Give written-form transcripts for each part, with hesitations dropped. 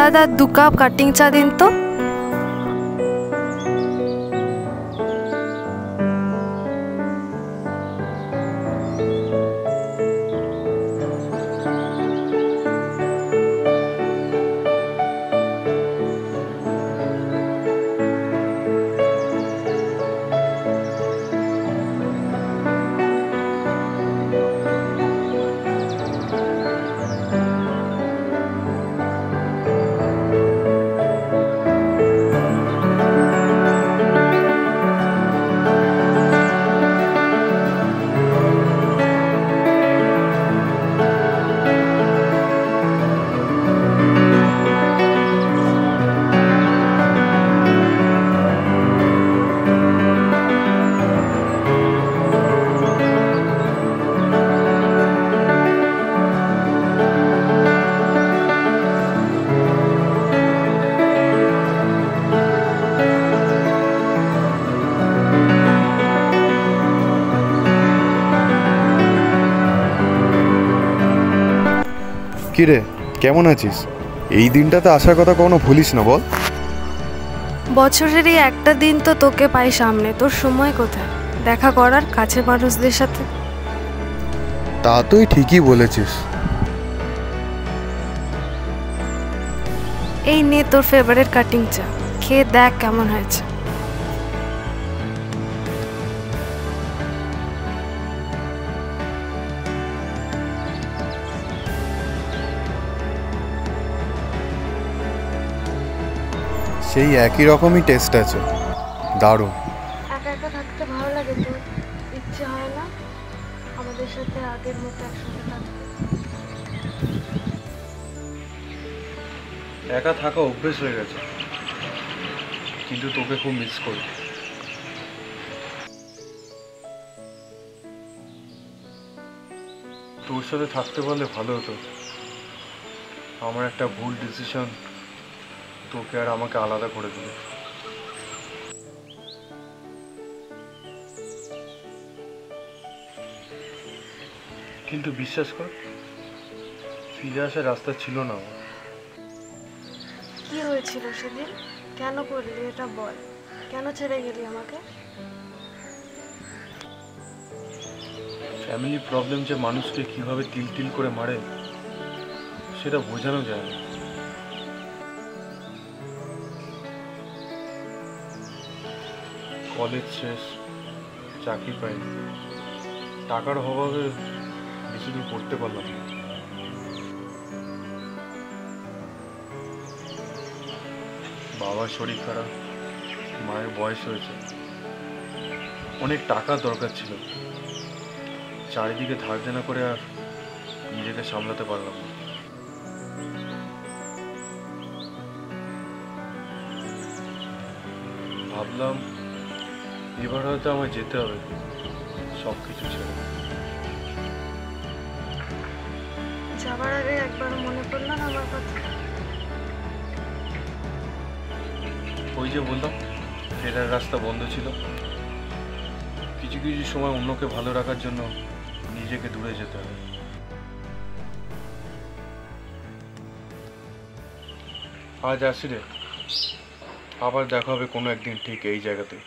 দাদা 2 cup cutting চা দিন তো। কিরে, কেমন আছিস? এই দিনটাতে আসার কথা কখনো ভুলিস না বল। বছরের এই একটা দিন তো তোকে পাই সামনে, তোর সময় কোথায় দেখা করার কাছে মানুষদের সাথে? তা তুই ঠিকই বলেছিস। এই নে তোর ফেভারিট কাটিং চা, খেয়ে দেখ কেমন হয়েছে। সেই একই রকমই টেস্ট আছে, দারুণ। একা একা থাকতে ভালো লাগে তো, ইচ্ছে হয় না আমাদের সাথে আগের মতো একসাথে থাকতে? একা থাকা অভ্যেস হয়ে গেছে, কিন্তু তোকে খুব মিস করি। তোর সাথে থাকতে পারলে ভালো হতো। আমার একটা ভুল ডিসিশন তোকে আর আমাকে আলাদা করে দিল। কিন্তু বিশ্বাস কর, ফিরে আসার রাস্তা ছিল না। কি হয়েছিল সেদিন? কেন করলি এটা বল, কেন ছেড়ে গেলি আমাকে? ফ্যামিলি প্রবলেম যে মানুষকে কিভাবে তিল তিল করে মারে সেটা বোঝানো যায় না। কলেজ শেষ, চাকরি পাইনি, টাকার অভাবে বেশি দূর পড়তে পারলাম না। বাবার শরীর খারাপ, মায়ের বয়স হয়েছে, অনেক টাকার দরকার ছিল। চারিদিকে ধার দেনা করে আর নিজেকে সামলাতে পারলাম না। ভাবলাম এবার হয়তো আমায় যেতে হবে সবকিছু ছেড়ে। যাবার আগে একবার মনে পড়লো না আমার কথা? ওই যে বললাম, ফেরার রাস্তা বন্ধ ছিল। কিছু কিছু সময় অন্যকে ভালো রাখার জন্য নিজেকে দূরে যেতে হবে। আজ আসি রে, আবার দেখা হবে কোনো একদিন ঠিক এই জায়গাতে।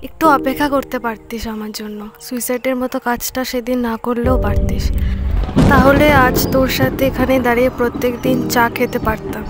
একটু অপেক্ষা করতে পারতিস আমার জন্য, সুইসাইডের মতো কাজটা সেদিন না করলেও পারতিস। তাহলে আজ তোর সাথে এখানে দাঁড়িয়ে প্রত্যেক দিন চা খেতে পারতাম।